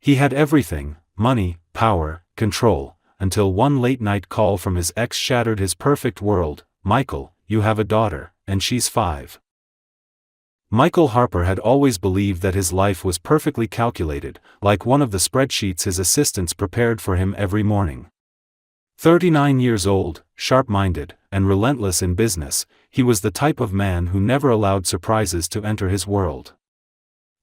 He had everything: money, power, control, until one late-night call from his ex shattered his perfect world. "Michael, you have a daughter, and she's 5. Michael Harper had always believed that his life was perfectly calculated, like one of the spreadsheets his assistants prepared for him every morning. 39 years old, sharp-minded, and relentless in business, he was the type of man who never allowed surprises to enter his world.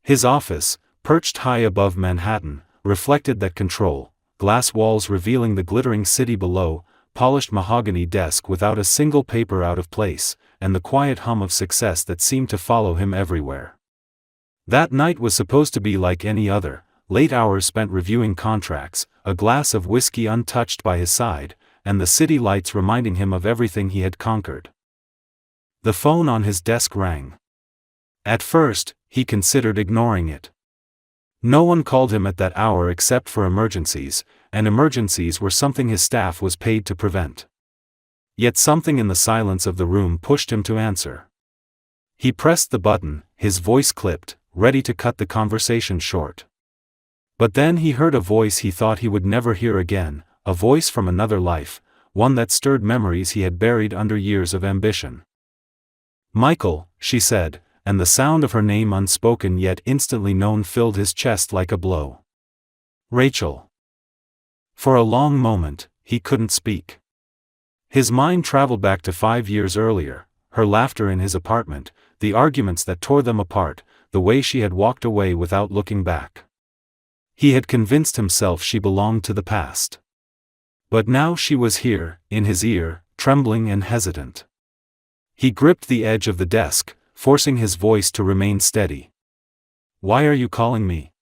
His office, perched high above Manhattan, reflected that control: glass walls revealing the glittering city below, polished mahogany desk without a single paper out of place, and the quiet hum of success that seemed to follow him everywhere. That night was supposed to be like any other: late hours spent reviewing contracts, a glass of whiskey untouched by his side, and the city lights reminding him of everything he had conquered. The phone on his desk rang. At first, he considered ignoring it. No one called him at that hour except for emergencies, and emergencies were something his staff was paid to prevent. Yet something in the silence of the room pushed him to answer. He pressed the button, his voice clipped, ready to cut the conversation short. But then he heard a voice he thought he would never hear again, a voice from another life, one that stirred memories he had buried under years of ambition. "Michael," she said, and the sound of her name unspoken yet instantly known filled his chest like a blow. "Rachel." For a long moment, he couldn't speak. His mind traveled back to 5 years earlier, her laughter in his apartment, the arguments that tore them apart, the way she had walked away without looking back. He had convinced himself she belonged to the past. But now she was here, in his ear, trembling and hesitant. He gripped the edge of the desk, forcing his voice to remain steady. "Why are you calling me?"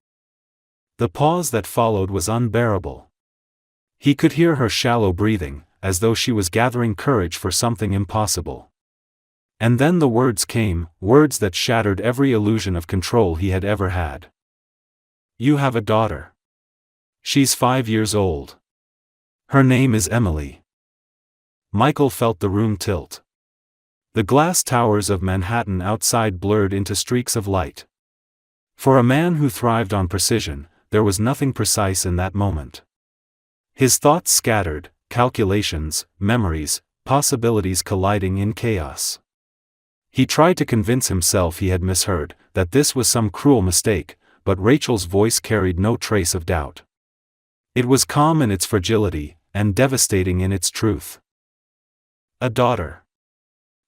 The pause that followed was unbearable. He could hear her shallow breathing, as though she was gathering courage for something impossible. And then the words came, words that shattered every illusion of control he had ever had. "You have a daughter. She's 5 years old. Her name is Emily." Michael felt the room tilt. The glass towers of Manhattan outside blurred into streaks of light. For a man who thrived on precision, there was nothing precise in that moment. His thoughts scattered, calculations, memories, possibilities colliding in chaos. He tried to convince himself he had misheard, that this was some cruel mistake, but Rachel's voice carried no trace of doubt. It was calm in its fragility, and devastating in its truth. A daughter.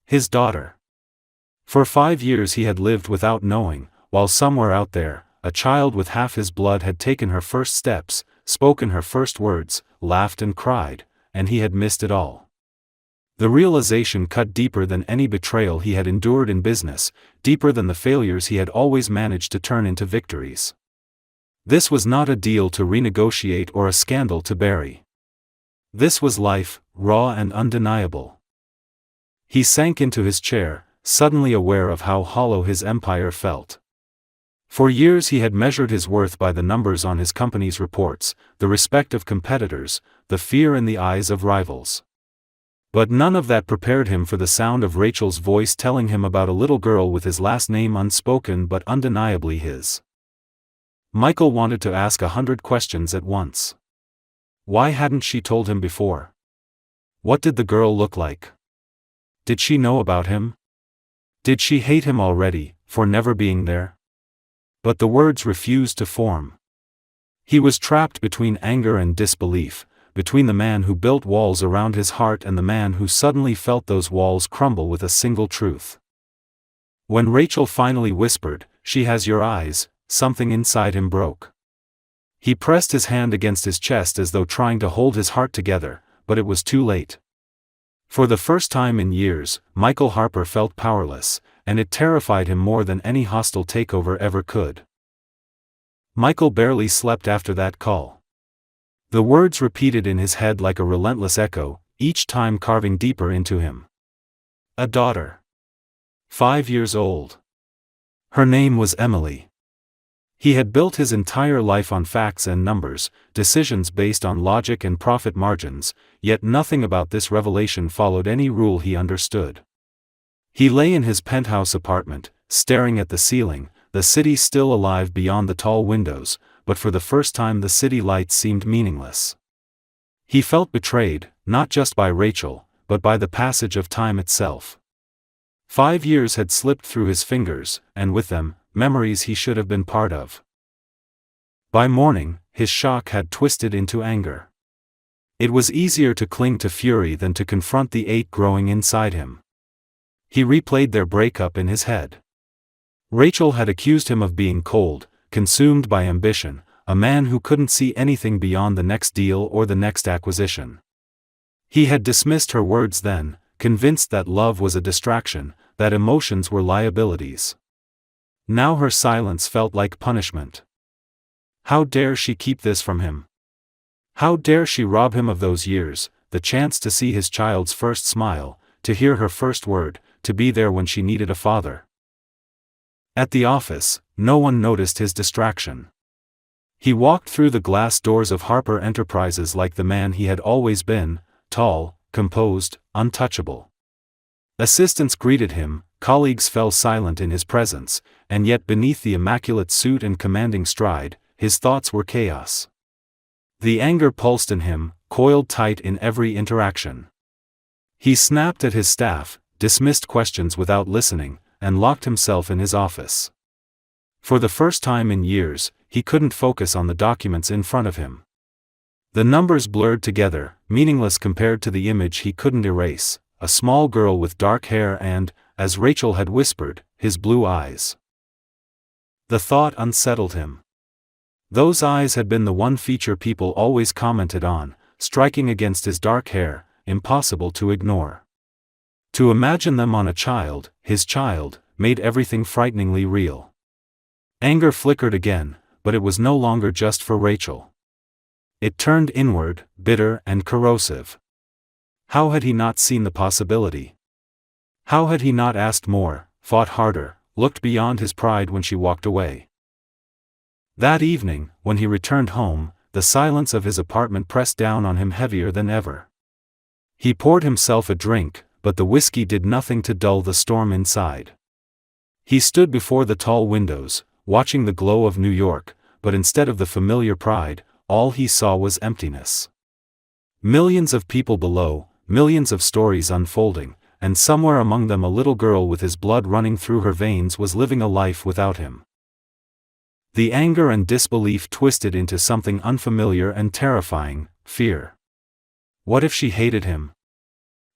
His daughter. For 5 years he had lived without knowing, while somewhere out there, a child with half his blood had taken her first steps, spoken her first words, laughed and cried, and he had missed it all. The realization cut deeper than any betrayal he had endured in business, deeper than the failures he had always managed to turn into victories. This was not a deal to renegotiate or a scandal to bury. This was life, raw and undeniable. He sank into his chair, suddenly aware of how hollow his empire felt. For years he had measured his worth by the numbers on his company's reports, the respect of competitors, the fear in the eyes of rivals. But none of that prepared him for the sound of Rachel's voice telling him about a little girl with his last name unspoken but undeniably his. Michael wanted to ask 100 questions at once. Why hadn't she told him before? What did the girl look like? Did she know about him? Did she hate him already, for never being there? But the words refused to form. He was trapped between anger and disbelief, between the man who built walls around his heart and the man who suddenly felt those walls crumble with a single truth. When Rachel finally whispered, "She has your eyes," something inside him broke. He pressed his hand against his chest as though trying to hold his heart together, but it was too late. For the first time in years, Michael Harper felt powerless, and it terrified him more than any hostile takeover ever could. Michael barely slept after that call. The words repeated in his head like a relentless echo, each time carving deeper into him. A daughter. 5 years old. Her name was Emily. He had built his entire life on facts and numbers, decisions based on logic and profit margins, yet nothing about this revelation followed any rule he understood. He lay in his penthouse apartment, staring at the ceiling, the city still alive beyond the tall windows, but for the first time the city lights seemed meaningless. He felt betrayed, not just by Rachel, but by the passage of time itself. 5 years had slipped through his fingers, and with them, memories he should have been part of. By morning, his shock had twisted into anger. It was easier to cling to fury than to confront the ache growing inside him. He replayed their breakup in his head. Rachel had accused him of being cold, consumed by ambition, a man who couldn't see anything beyond the next deal or the next acquisition. He had dismissed her words then, convinced that love was a distraction, that emotions were liabilities. Now her silence felt like punishment. How dare she keep this from him? How dare she rob him of those years, the chance to see his child's first smile, to hear her first word, to be there when she needed a father? At the office, no one noticed his distraction. He walked through the glass doors of Harper Enterprises like the man he had always been, tall, composed, untouchable. Assistants greeted him, colleagues fell silent in his presence, and yet beneath the immaculate suit and commanding stride, his thoughts were chaos. The anger pulsed in him, coiled tight in every interaction. He snapped at his staff, dismissed questions without listening, and locked himself in his office. For the first time in years, he couldn't focus on the documents in front of him. The numbers blurred together, meaningless compared to the image he couldn't erase, a small girl with dark hair and, as Rachel had whispered, his blue eyes. The thought unsettled him. Those eyes had been the one feature people always commented on, striking against his dark hair, impossible to ignore. To imagine them on a child, his child, made everything frighteningly real. Anger flickered again, but it was no longer just for Rachel. It turned inward, bitter and corrosive. How had he not seen the possibility? How had he not asked more, fought harder, looked beyond his pride when she walked away? That evening, when he returned home, the silence of his apartment pressed down on him heavier than ever. He poured himself a drink, but the whiskey did nothing to dull the storm inside. He stood before the tall windows, watching the glow of New York, but instead of the familiar pride, all he saw was emptiness. Millions of people below, millions of stories unfolding, and somewhere among them a little girl with his blood running through her veins was living a life without him. The anger and disbelief twisted into something unfamiliar and terrifying, fear. What if she hated him?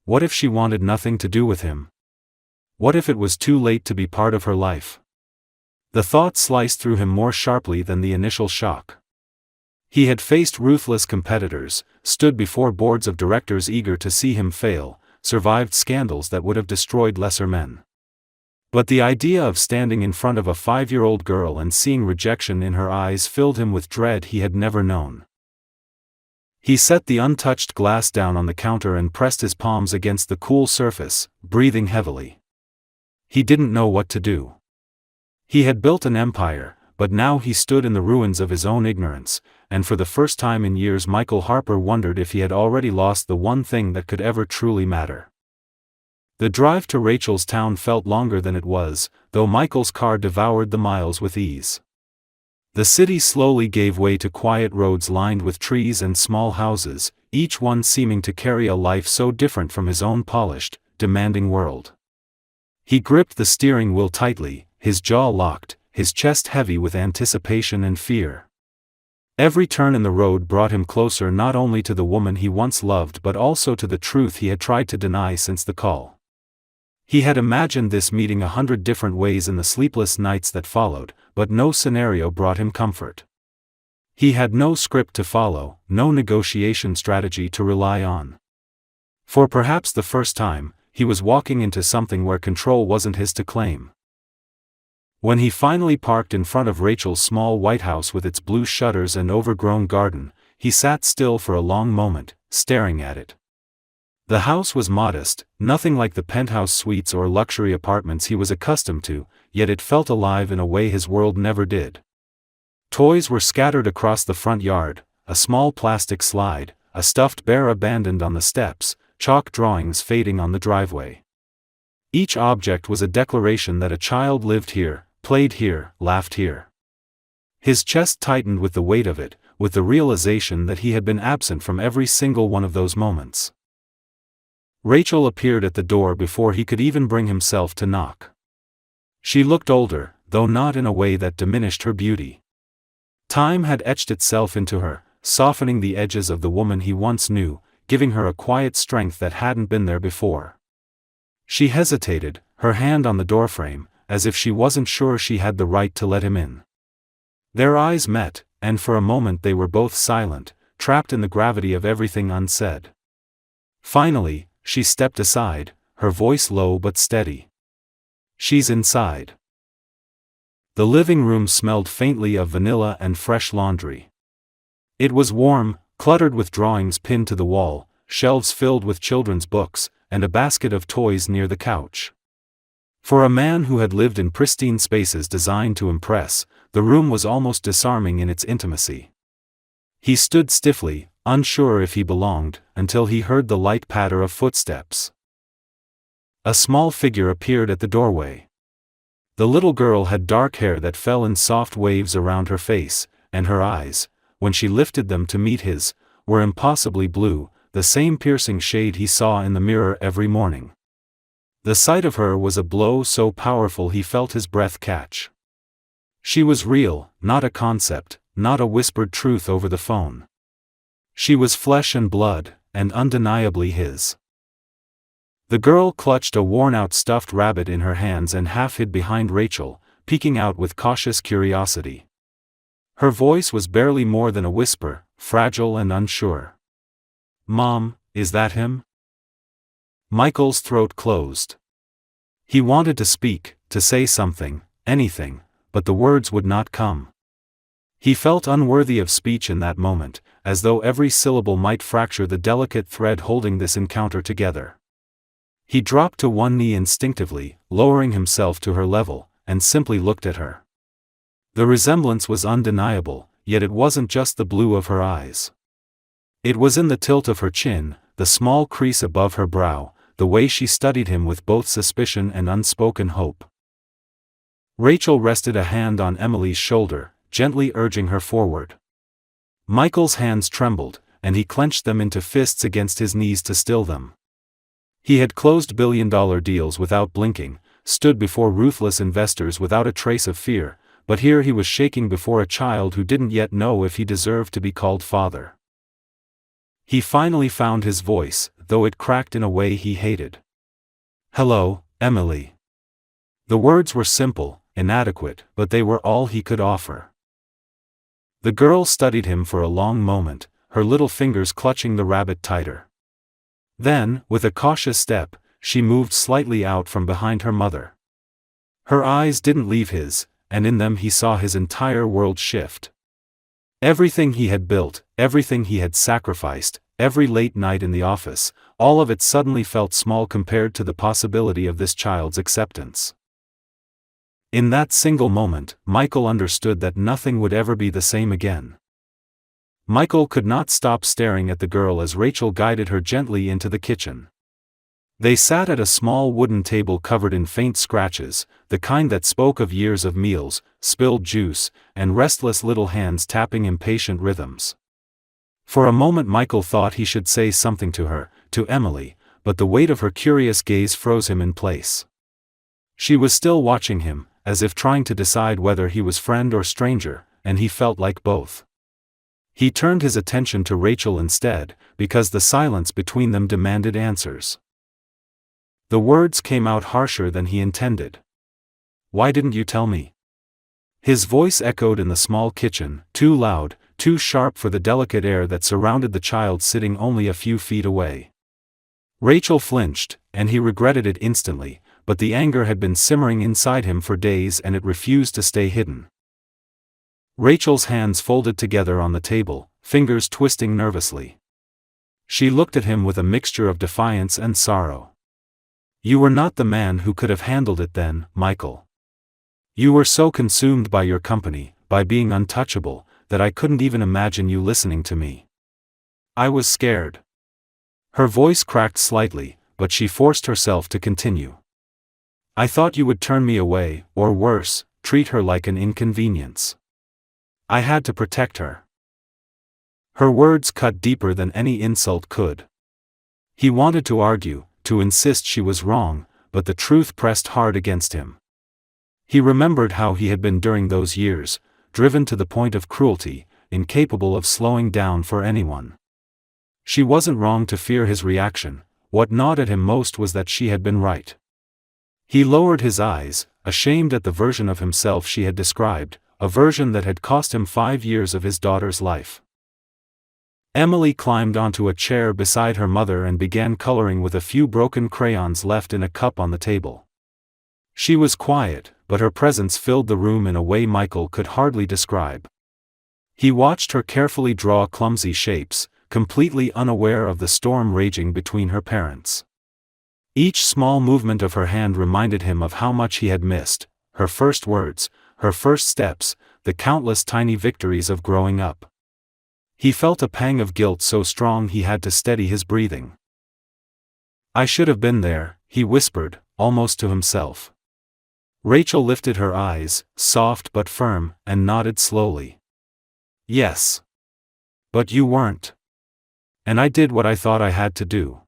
What if she wanted nothing to do with him? What if it was too late to be part of her life? The thought sliced through him more sharply than the initial shock. He had faced ruthless competitors, stood before boards of directors eager to see him fail, survived scandals that would have destroyed lesser men. But the idea of standing in front of a 5-year-old girl and seeing rejection in her eyes filled him with dread he had never known. He set the untouched glass down on the counter and pressed his palms against the cool surface, breathing heavily. He didn't know what to do. He had built an empire, but now he stood in the ruins of his own ignorance, and for the first time in years Michael Harper wondered if he had already lost the one thing that could ever truly matter. The drive to Rachel's town felt longer than it was, though Michael's car devoured the miles with ease. The city slowly gave way to quiet roads lined with trees and small houses, each one seeming to carry a life so different from his own polished, demanding world. He gripped the steering wheel tightly, his jaw locked, his chest heavy with anticipation and fear. Every turn in the road brought him closer not only to the woman he once loved but also to the truth he had tried to deny since the call. He had imagined this meeting 100 different ways in the sleepless nights that followed, but no scenario brought him comfort. He had no script to follow, no negotiation strategy to rely on. For perhaps the first time, he was walking into something where control wasn't his to claim. When he finally parked in front of Rachel's small white house with its blue shutters and overgrown garden, he sat still for a long moment, staring at it. The house was modest, nothing like the penthouse suites or luxury apartments he was accustomed to, yet it felt alive in a way his world never did. Toys were scattered across the front yard, a small plastic slide, a stuffed bear abandoned on the steps, chalk drawings fading on the driveway. Each object was a declaration that a child lived here, played here, laughed here. His chest tightened with the weight of it, with the realization that he had been absent from every single one of those moments. Rachel appeared at the door before he could even bring himself to knock. She looked older, though not in a way that diminished her beauty. Time had etched itself into her, softening the edges of the woman he once knew, giving her a quiet strength that hadn't been there before. She hesitated, her hand on the doorframe, as if she wasn't sure she had the right to let him in. Their eyes met, and for a moment they were both silent, trapped in the gravity of everything unsaid. Finally, she stepped aside, her voice low but steady. "She's inside." The living room smelled faintly of vanilla and fresh laundry. It was warm, cluttered with drawings pinned to the wall, shelves filled with children's books, and a basket of toys near the couch. For a man who had lived in pristine spaces designed to impress, the room was almost disarming in its intimacy. He stood stiffly, unsure if he belonged, until he heard the light patter of footsteps. A small figure appeared at the doorway. The little girl had dark hair that fell in soft waves around her face, and her eyes, when she lifted them to meet his, were impossibly blue, the same piercing shade he saw in the mirror every morning. The sight of her was a blow so powerful he felt his breath catch. She was real, not a concept, not a whispered truth over the phone. She was flesh and blood, and undeniably his. The girl clutched a worn-out stuffed rabbit in her hands and half hid behind Rachel, peeking out with cautious curiosity. Her voice was barely more than a whisper, fragile and unsure. "Mom, is that him?" Michael's throat closed. He wanted to speak, to say something, anything, but the words would not come. He felt unworthy of speech in that moment, as though every syllable might fracture the delicate thread holding this encounter together. He dropped to one knee instinctively, lowering himself to her level, and simply looked at her. The resemblance was undeniable, yet it wasn't just the blue of her eyes. It was in the tilt of her chin, the small crease above her brow, the way she studied him with both suspicion and unspoken hope. Rachel rested a hand on Emily's shoulder, gently urging her forward. Michael's hands trembled, and he clenched them into fists against his knees to still them. He had closed billion-dollar deals without blinking, stood before ruthless investors without a trace of fear, but here he was shaking before a child who didn't yet know if he deserved to be called father. He finally found his voice, though it cracked in a way he hated. "Hello, Emily." The words were simple, inadequate, but they were all he could offer. The girl studied him for a long moment, her little fingers clutching the rabbit tighter. Then, with a cautious step, she moved slightly out from behind her mother. Her eyes didn't leave his, and in them he saw his entire world shift. Everything he had built, everything he had sacrificed, every late night in the office, all of it suddenly felt small compared to the possibility of this child's acceptance. In that single moment, Michael understood that nothing would ever be the same again. Michael could not stop staring at the girl as Rachel guided her gently into the kitchen. They sat at a small wooden table covered in faint scratches, the kind that spoke of years of meals, spilled juice, and restless little hands tapping impatient rhythms. For a moment Michael thought he should say something to her, to Emily, but the weight of her curious gaze froze him in place. She was still watching him, as if trying to decide whether he was friend or stranger, and he felt like both. He turned his attention to Rachel instead, because the silence between them demanded answers. The words came out harsher than he intended. "Why didn't you tell me?" His voice echoed in the small kitchen, too loud, too sharp for the delicate air that surrounded the child sitting only a few feet away. Rachel flinched, and he regretted it instantly, but the anger had been simmering inside him for days and it refused to stay hidden. Rachel's hands folded together on the table, fingers twisting nervously. She looked at him with a mixture of defiance and sorrow. "You were not the man who could have handled it then, Michael. You were so consumed by your company, by being untouchable, that I couldn't even imagine you listening to me. I was scared." Her voice cracked slightly, but she forced herself to continue. "I thought you would turn me away, or worse, treat her like an inconvenience. I had to protect her." Her words cut deeper than any insult could. He wanted to argue, to insist she was wrong, but the truth pressed hard against him. He remembered how he had been during those years, driven to the point of cruelty, incapable of slowing down for anyone. She wasn't wrong to fear his reaction. What gnawed at him most was that she had been right. He lowered his eyes, ashamed at the version of himself she had described, a version that had cost him 5 years of his daughter's life. Emily climbed onto a chair beside her mother and began coloring with a few broken crayons left in a cup on the table. She was quiet, but her presence filled the room in a way Michael could hardly describe. He watched her carefully draw clumsy shapes, completely unaware of the storm raging between her parents. Each small movement of her hand reminded him of how much he had missed, her first words, her first steps, the countless tiny victories of growing up. He felt a pang of guilt so strong he had to steady his breathing. "I should have been there," he whispered, almost to himself. Rachel lifted her eyes, soft but firm, and nodded slowly. "Yes. But you weren't. And I did what I thought I had to do."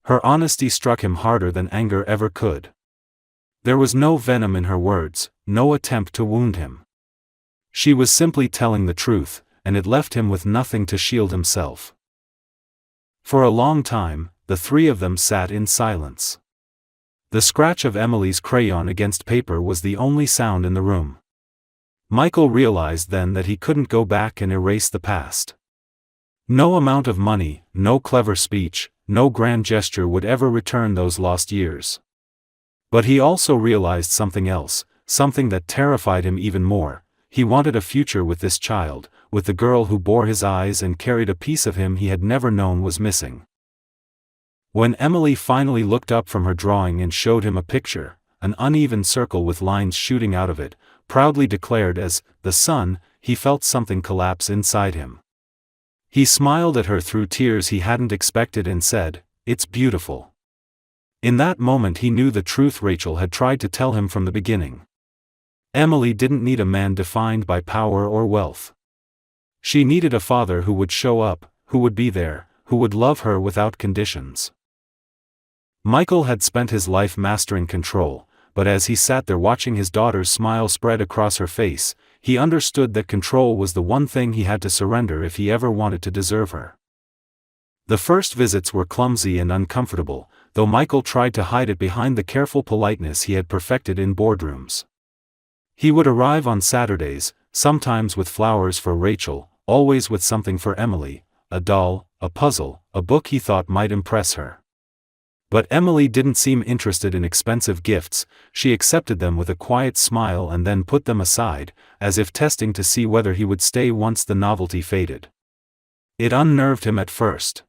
Her honesty struck him harder than anger ever could. There was no venom in her words, no attempt to wound him. She was simply telling the truth, and it left him with nothing to shield himself. For a long time, the three of them sat in silence. The scratch of Emily's crayon against paper was the only sound in the room. Michael realized then that he couldn't go back and erase the past. No amount of money, no clever speech, no grand gesture would ever return those lost years. But he also realized something else, something that terrified him even more. He wanted a future with this child, with the girl who bore his eyes and carried a piece of him he had never known was missing. When Emily finally looked up from her drawing and showed him a picture, an uneven circle with lines shooting out of it, proudly declared as the sun, he felt something collapse inside him. He smiled at her through tears he hadn't expected and said, "It's beautiful." In that moment he knew the truth Rachel had tried to tell him from the beginning. Emily didn't need a man defined by power or wealth. She needed a father who would show up, who would be there, who would love her without conditions. Michael had spent his life mastering control, but as he sat there watching his daughter's smile spread across her face, he understood that control was the one thing he had to surrender if he ever wanted to deserve her. The first visits were clumsy and uncomfortable, though Michael tried to hide it behind the careful politeness he had perfected in boardrooms. He would arrive on Saturdays, sometimes with flowers for Rachel, always with something for Emily, a doll, a puzzle, a book he thought might impress her. But Emily didn't seem interested in expensive gifts. She accepted them with a quiet smile and then put them aside, as if testing to see whether he would stay once the novelty faded. It unnerved him at first.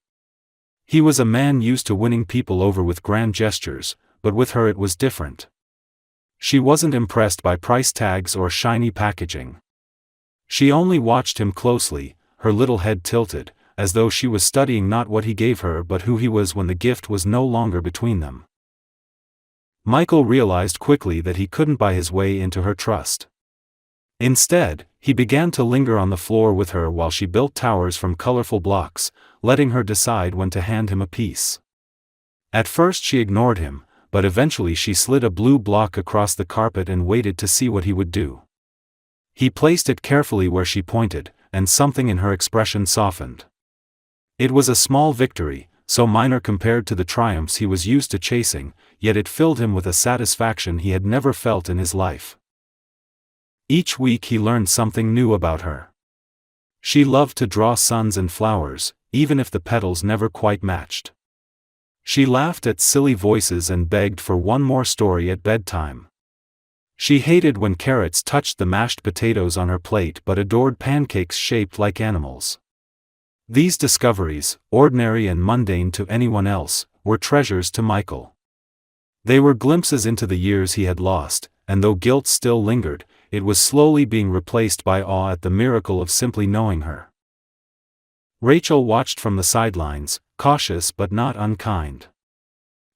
He was a man used to winning people over with grand gestures, but with her it was different. She wasn't impressed by price tags or shiny packaging. She only watched him closely, her little head tilted, as though she was studying not what he gave her but who he was when the gift was no longer between them. Michael realized quickly that he couldn't buy his way into her trust. Instead, he began to linger on the floor with her while she built towers from colorful blocks, letting her decide when to hand him a piece. At first she ignored him, but eventually she slid a blue block across the carpet and waited to see what he would do. He placed it carefully where she pointed, and something in her expression softened. It was a small victory, so minor compared to the triumphs he was used to chasing, yet it filled him with a satisfaction he had never felt in his life. Each week he learned something new about her. She loved to draw suns and flowers, even if the petals never quite matched. She laughed at silly voices and begged for one more story at bedtime. She hated when carrots touched the mashed potatoes on her plate but adored pancakes shaped like animals. These discoveries, ordinary and mundane to anyone else, were treasures to Michael. They were glimpses into the years he had lost, and though guilt still lingered, it was slowly being replaced by awe at the miracle of simply knowing her. Rachel watched from the sidelines, cautious but not unkind.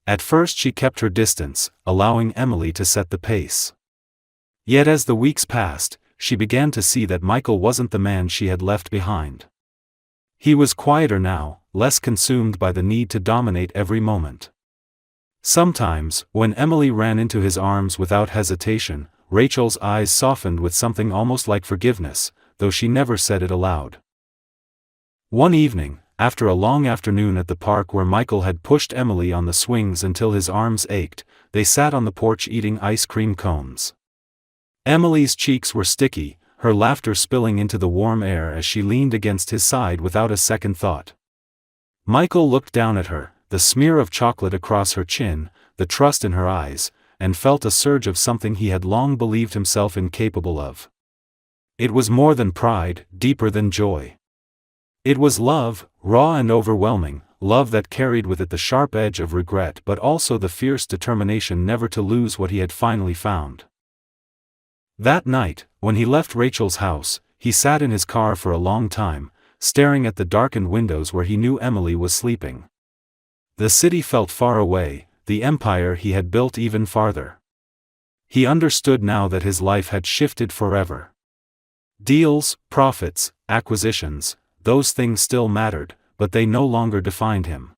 At first she kept her distance, allowing Emily to set the pace. Yet as the weeks passed, she began to see that Michael wasn't the man she had left behind. He was quieter now, less consumed by the need to dominate every moment. Sometimes, when Emily ran into his arms without hesitation, Rachel's eyes softened with something almost like forgiveness, though she never said it aloud. One evening, after a long afternoon at the park where Michael had pushed Emily on the swings until his arms ached, they sat on the porch eating ice cream cones. Emily's cheeks were sticky, her laughter spilling into the warm air as she leaned against his side without a second thought. Michael looked down at her, the smear of chocolate across her chin, the trust in her eyes, and felt a surge of something he had long believed himself incapable of. It was more than pride, deeper than joy. It was love, raw and overwhelming, love that carried with it the sharp edge of regret but also the fierce determination never to lose what he had finally found. That night, when he left Rachel's house, he sat in his car for a long time, staring at the darkened windows where he knew Emily was sleeping. The city felt far away, the empire he had built even farther. He understood now that his life had shifted forever. Deals, profits, acquisitions, those things still mattered, but they no longer defined him.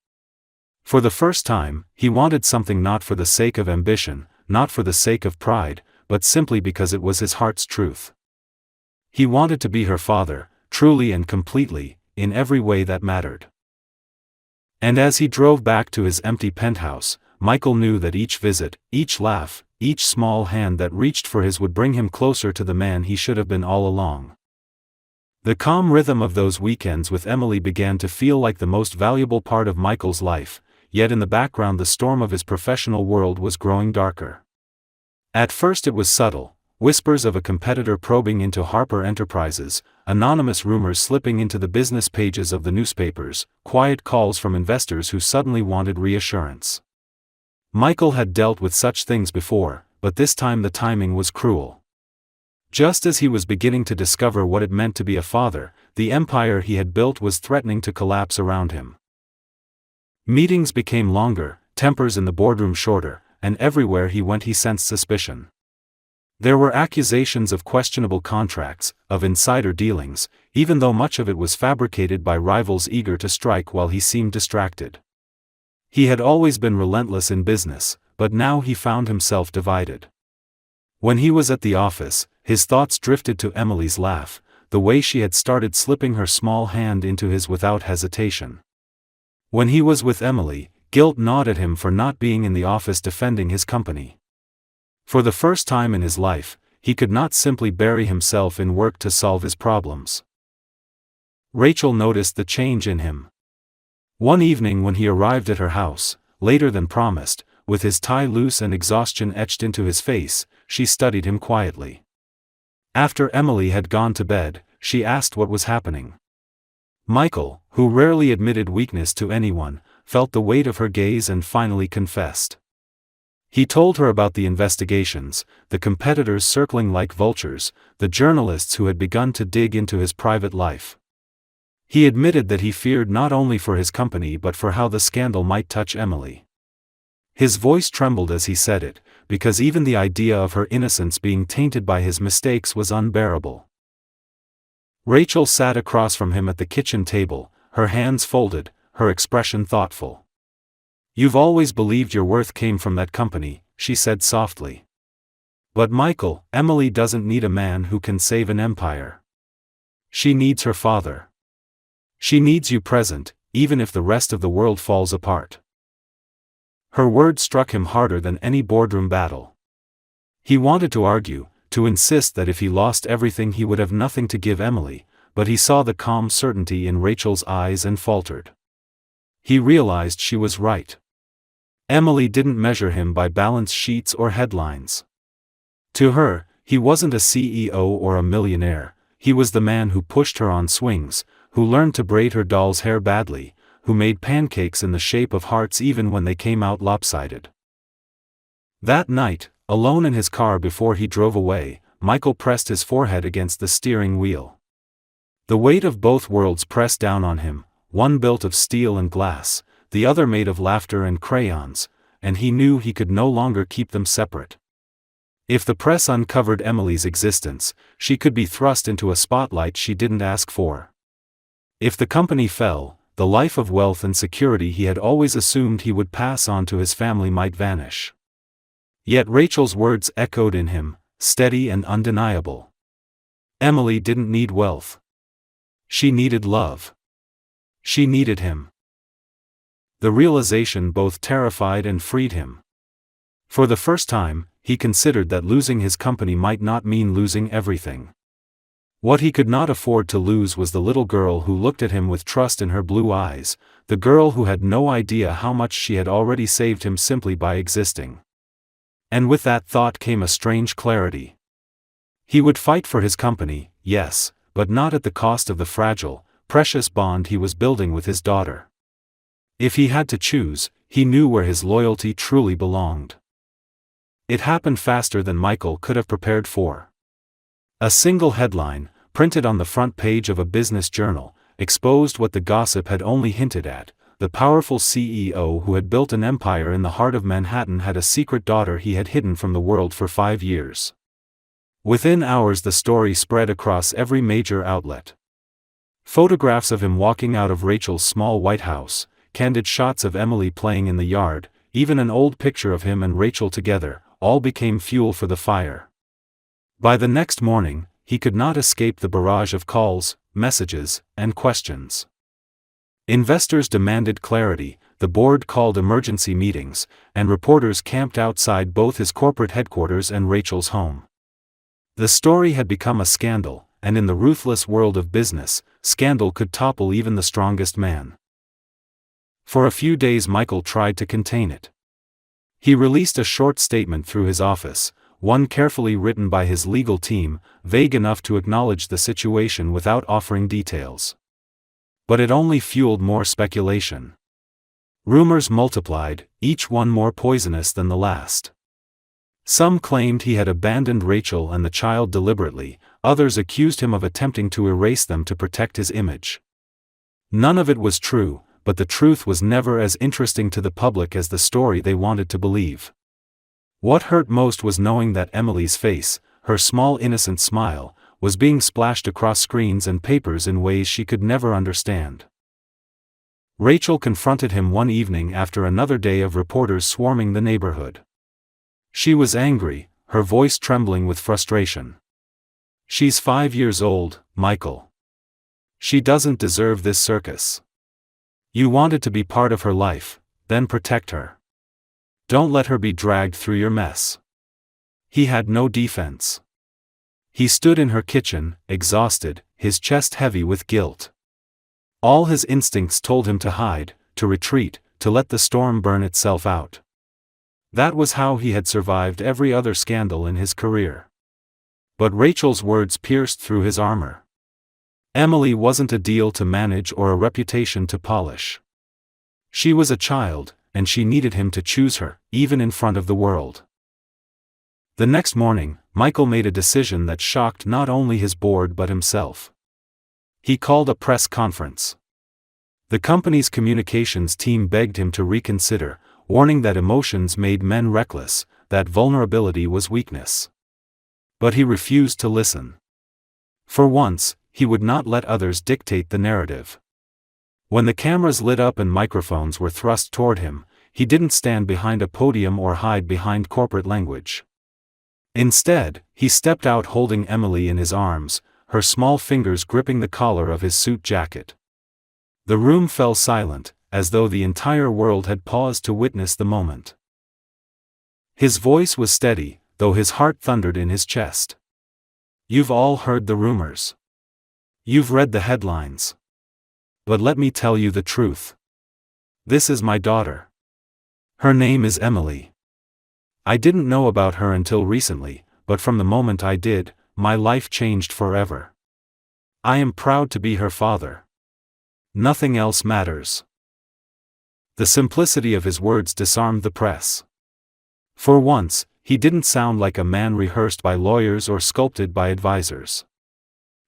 For the first time, he wanted something not for the sake of ambition, not for the sake of pride, but simply because it was his heart's truth. He wanted to be her father, truly and completely, in every way that mattered. And as he drove back to his empty penthouse, Michael knew that each visit, each laugh, each small hand that reached for his would bring him closer to the man he should have been all along. The calm rhythm of those weekends with Emily began to feel like the most valuable part of Michael's life, yet in the background the storm of his professional world was growing darker. At first it was subtle, whispers of a competitor probing into Harper Enterprises, anonymous rumors slipping into the business pages of the newspapers, quiet calls from investors who suddenly wanted reassurance. Michael had dealt with such things before, but this time the timing was cruel. Just as he was beginning to discover what it meant to be a father, the empire he had built was threatening to collapse around him. Meetings became longer, tempers in the boardroom shorter, and everywhere he went he sensed suspicion. There were accusations of questionable contracts, of insider dealings, even though much of it was fabricated by rivals eager to strike while he seemed distracted. He had always been relentless in business, but now he found himself divided. When he was at the office, his thoughts drifted to Emily's laugh, the way she had started slipping her small hand into his without hesitation. When he was with Emily, guilt gnawed at him for not being in the office defending his company. For the first time in his life, he could not simply bury himself in work to solve his problems. Rachel noticed the change in him. One evening when he arrived at her house, later than promised, with his tie loose and exhaustion etched into his face, she studied him quietly. After Emily had gone to bed, she asked what was happening. Michael, who rarely admitted weakness to anyone, felt the weight of her gaze and finally confessed. He told her about the investigations, the competitors circling like vultures, the journalists who had begun to dig into his private life. He admitted that he feared not only for his company but for how the scandal might touch Emily. His voice trembled as he said it, because even the idea of her innocence being tainted by his mistakes was unbearable. Rachel sat across from him at the kitchen table, her hands folded, her expression thoughtful. "You've always believed your worth came from that company," she said softly. "But Michael, Emily doesn't need a man who can save an empire. She needs her father. She needs you present, even if the rest of the world falls apart." Her words struck him harder than any boardroom battle. He wanted to argue, to insist that if he lost everything he would have nothing to give Emily, but he saw the calm certainty in Rachel's eyes and faltered. He realized she was right. Emily didn't measure him by balance sheets or headlines. To her, he wasn't a CEO or a millionaire, he was the man who pushed her on swings, who learned to braid her doll's hair badly, who made pancakes in the shape of hearts even when they came out lopsided. That night, alone in his car before he drove away, Michael pressed his forehead against the steering wheel. The weight of both worlds pressed down on him, one built of steel and glass, the other made of laughter and crayons, and he knew he could no longer keep them separate. If the press uncovered Emily's existence, she could be thrust into a spotlight she didn't ask for. If the company fell, the life of wealth and security he had always assumed he would pass on to his family might vanish. Yet Rachel's words echoed in him, steady and undeniable. Emily didn't need wealth. She needed love. She needed him. The realization both terrified and freed him. For the first time, he considered that losing his company might not mean losing everything. What he could not afford to lose was the little girl who looked at him with trust in her blue eyes, the girl who had no idea how much she had already saved him simply by existing. And with that thought came a strange clarity. He would fight for his company, yes, but not at the cost of the fragile, precious bond he was building with his daughter. If he had to choose, he knew where his loyalty truly belonged. It happened faster than Michael could have prepared for. A single headline, printed on the front page of a business journal, exposed what the gossip had only hinted at. The powerful CEO who had built an empire in the heart of Manhattan had a secret daughter he had hidden from the world for 5 years. Within hours the story spread across every major outlet. Photographs of him walking out of Rachel's small white house, candid shots of Emily playing in the yard, even an old picture of him and Rachel together, all became fuel for the fire. By the next morning, he could not escape the barrage of calls, messages, and questions. Investors demanded clarity, the board called emergency meetings, and reporters camped outside both his corporate headquarters and Rachel's home. The story had become a scandal, and in the ruthless world of business, scandal could topple even the strongest man. For a few days Michael tried to contain it. He released a short statement through his office, one carefully written by his legal team, vague enough to acknowledge the situation without offering details. But it only fueled more speculation. Rumors multiplied, each one more poisonous than the last. Some claimed he had abandoned Rachel and the child deliberately, others accused him of attempting to erase them to protect his image. None of it was true, but the truth was never as interesting to the public as the story they wanted to believe. What hurt most was knowing that Emily's face, her small innocent smile, was being splashed across screens and papers in ways she could never understand. Rachel confronted him one evening after another day of reporters swarming the neighborhood. She was angry, her voice trembling with frustration. "She's 5 years old, Michael. She doesn't deserve this circus. You wanted to be part of her life, then protect her. Don't let her be dragged through your mess." He had no defense. He stood in her kitchen, exhausted, his chest heavy with guilt. All his instincts told him to hide, to retreat, to let the storm burn itself out. That was how he had survived every other scandal in his career. But Rachel's words pierced through his armor. Emily wasn't a deal to manage or a reputation to polish. She was a child, and she needed him to choose her, even in front of the world. The next morning, Michael made a decision that shocked not only his board but himself. He called a press conference. The company's communications team begged him to reconsider, warning that emotions made men reckless, that vulnerability was weakness. But he refused to listen. For once, he would not let others dictate the narrative. When the cameras lit up and microphones were thrust toward him, he didn't stand behind a podium or hide behind corporate language. Instead, he stepped out holding Emily in his arms, her small fingers gripping the collar of his suit jacket. The room fell silent, as though the entire world had paused to witness the moment. His voice was steady, though his heart thundered in his chest. "You've all heard the rumors. You've read the headlines. But let me tell you the truth. This is my daughter. Her name is Emily. I didn't know about her until recently, but from the moment I did, my life changed forever. I am proud to be her father. Nothing else matters." The simplicity of his words disarmed the press. For once, he didn't sound like a man rehearsed by lawyers or sculpted by advisors.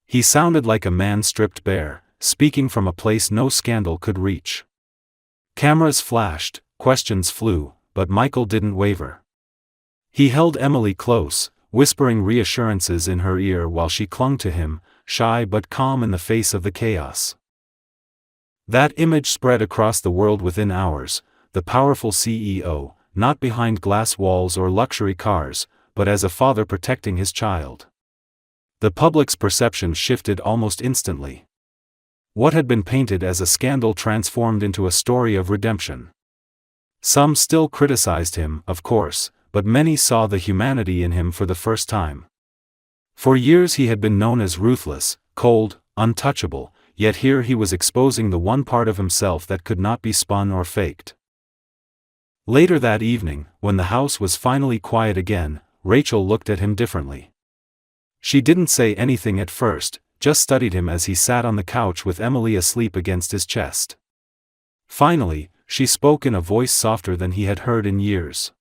He sounded like a man stripped bare, speaking from a place no scandal could reach. Cameras flashed, questions flew, but Michael didn't waver. He held Emily close, whispering reassurances in her ear while she clung to him, shy but calm in the face of the chaos. That image spread across the world within hours, the powerful CEO, not behind glass walls or luxury cars, but as a father protecting his child. The public's perception shifted almost instantly. What had been painted as a scandal transformed into a story of redemption. Some still criticized him, of course, but many saw the humanity in him for the first time. For years he had been known as ruthless, cold, untouchable, yet here he was exposing the one part of himself that could not be spun or faked. Later that evening, when the house was finally quiet again, Rachel looked at him differently. She didn't say anything at first, just studied him as he sat on the couch with Emily asleep against his chest. Finally, she spoke in a voice softer than he had heard in years.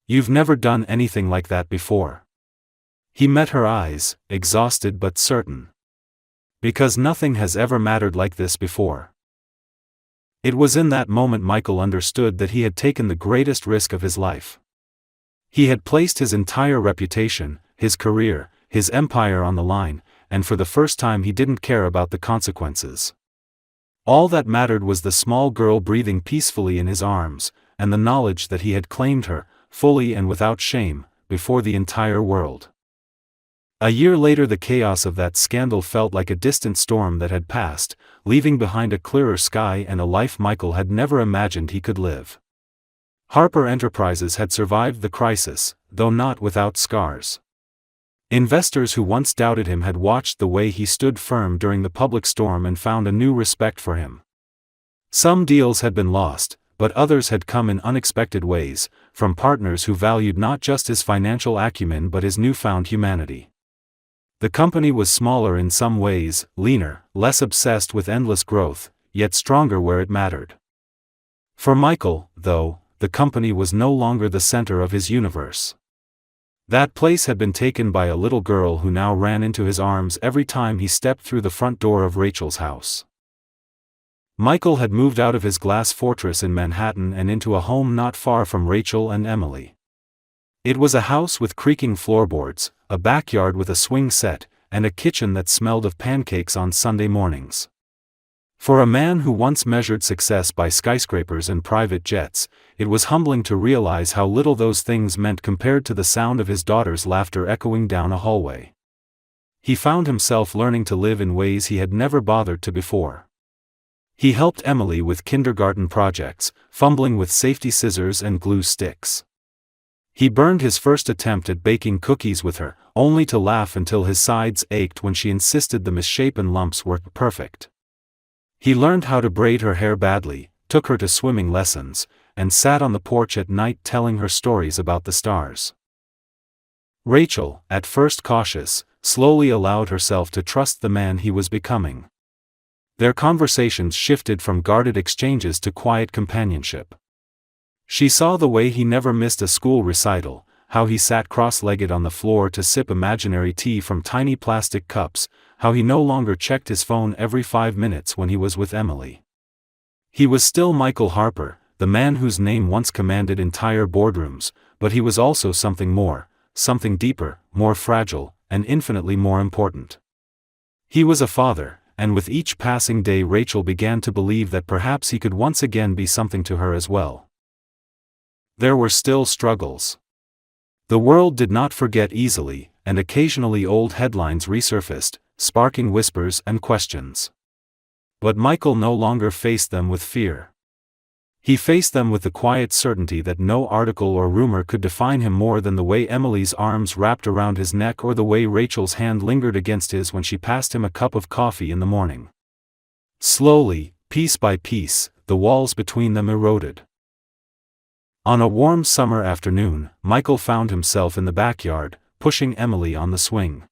"You've never done anything like that before." He met her eyes, exhausted but certain. "Because nothing has ever mattered like this before." It was in that moment Michael understood that he had taken the greatest risk of his life. He had placed his entire reputation, his career, his empire on the line, and for the first time he didn't care about the consequences. All that mattered was the small girl breathing peacefully in his arms, and the knowledge that he had claimed her, fully and without shame, before the entire world. A year later the chaos of that scandal felt like a distant storm that had passed, leaving behind a clearer sky and a life Michael had never imagined he could live. Harper Enterprises had survived the crisis, though not without scars. Investors who once doubted him had watched the way he stood firm during the public storm and found a new respect for him. Some deals had been lost, but others had come in unexpected ways, from partners who valued not just his financial acumen but his newfound humanity. The company was smaller in some ways, leaner, less obsessed with endless growth, yet stronger where it mattered. For Michael, though, the company was no longer the center of his universe. That place had been taken by a little girl who now ran into his arms every time he stepped through the front door of Rachel's house. Michael had moved out of his glass fortress in Manhattan and into a home not far from Rachel and Emily. It was a house with creaking floorboards, a backyard with a swing set, and a kitchen that smelled of pancakes on Sunday mornings. For a man who once measured success by skyscrapers and private jets, it was humbling to realize how little those things meant compared to the sound of his daughter's laughter echoing down a hallway. He found himself learning to live in ways he had never bothered to before. He helped Emily with kindergarten projects, fumbling with safety scissors and glue sticks. He burned his first attempt at baking cookies with her, only to laugh until his sides ached when she insisted the misshapen lumps were perfect. He learned how to braid her hair badly, took her to swimming lessons, and sat on the porch at night telling her stories about the stars. Rachel, at first cautious, slowly allowed herself to trust the man he was becoming. Their conversations shifted from guarded exchanges to quiet companionship. She saw the way he never missed a school recital, how he sat cross-legged on the floor to sip imaginary tea from tiny plastic cups, how he no longer checked his phone every 5 minutes when he was with Emily. He was still Michael Harper, the man whose name once commanded entire boardrooms, but he was also something more, something deeper, more fragile, and infinitely more important. He was a father, and with each passing day Rachel began to believe that perhaps he could once again be something to her as well. There were still struggles. The world did not forget easily, and occasionally old headlines resurfaced, sparking whispers and questions. But Michael no longer faced them with fear. He faced them with the quiet certainty that no article or rumor could define him more than the way Emily's arms wrapped around his neck or the way Rachel's hand lingered against his when she passed him a cup of coffee in the morning. Slowly, piece by piece, the walls between them eroded. On a warm summer afternoon, Michael found himself in the backyard, pushing Emily on the swing.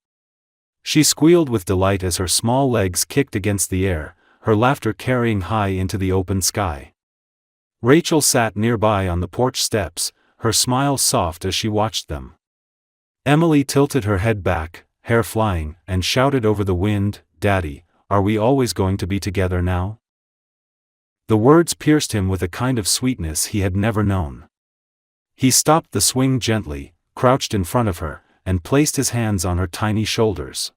She squealed with delight as her small legs kicked against the air, her laughter carrying high into the open sky. Rachel sat nearby on the porch steps, her smile soft as she watched them. Emily tilted her head back, hair flying, and shouted over the wind, "Daddy, are we always going to be together now?" The words pierced him with a kind of sweetness he had never known. He stopped the swing gently, crouched in front of her, and placed his hands on her tiny shoulders.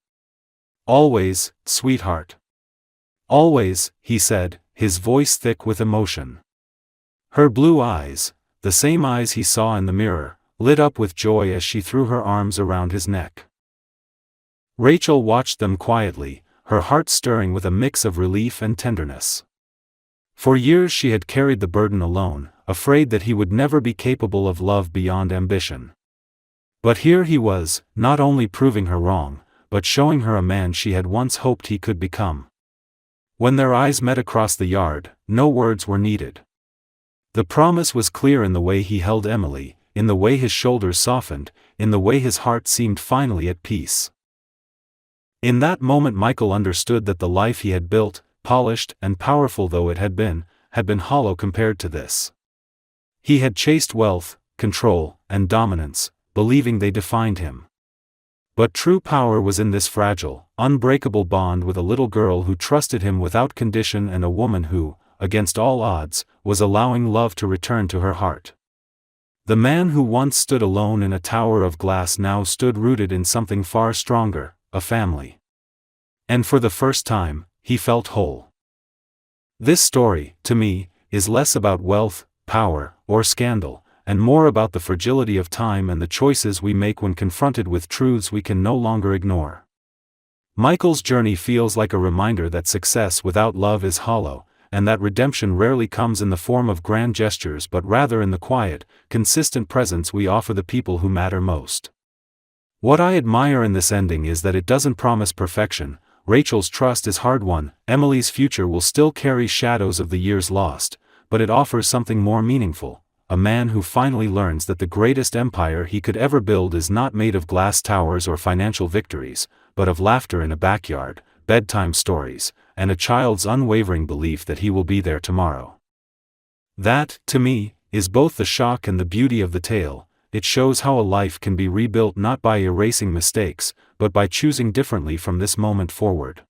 "Always, sweetheart." "Always," he said, his voice thick with emotion. Her blue eyes, the same eyes he saw in the mirror, lit up with joy as she threw her arms around his neck. Rachel watched them quietly, her heart stirring with a mix of relief and tenderness. For years she had carried the burden alone, afraid that he would never be capable of love beyond ambition. But here he was, not only proving her wrong, but showing her a man she had once hoped he could become. When their eyes met across the yard, no words were needed. The promise was clear in the way he held Emily, in the way his shoulders softened, in the way his heart seemed finally at peace. In that moment Michael understood that the life he had built, polished and powerful though it had been hollow compared to this. He had chased wealth, control, and dominance, believing they defined him. But true power was in this fragile, unbreakable bond with a little girl who trusted him without condition and a woman who, against all odds, was allowing love to return to her heart. The man who once stood alone in a tower of glass now stood rooted in something far stronger, a family. And for the first time, he felt whole. This story, to me, is less about wealth, power, or scandal, and more about the fragility of time and the choices we make when confronted with truths we can no longer ignore. Michael's journey feels like a reminder that success without love is hollow, and that redemption rarely comes in the form of grand gestures but rather in the quiet, consistent presence we offer the people who matter most. What I admire in this ending is that it doesn't promise perfection. Rachel's trust is hard-won, Emily's future will still carry shadows of the years lost, but it offers something more meaningful, a man who finally learns that the greatest empire he could ever build is not made of glass towers or financial victories, but of laughter in a backyard, bedtime stories, and a child's unwavering belief that he will be there tomorrow. That, to me, is both the shock and the beauty of the tale. It shows how a life can be rebuilt not by erasing mistakes, but by choosing differently from this moment forward.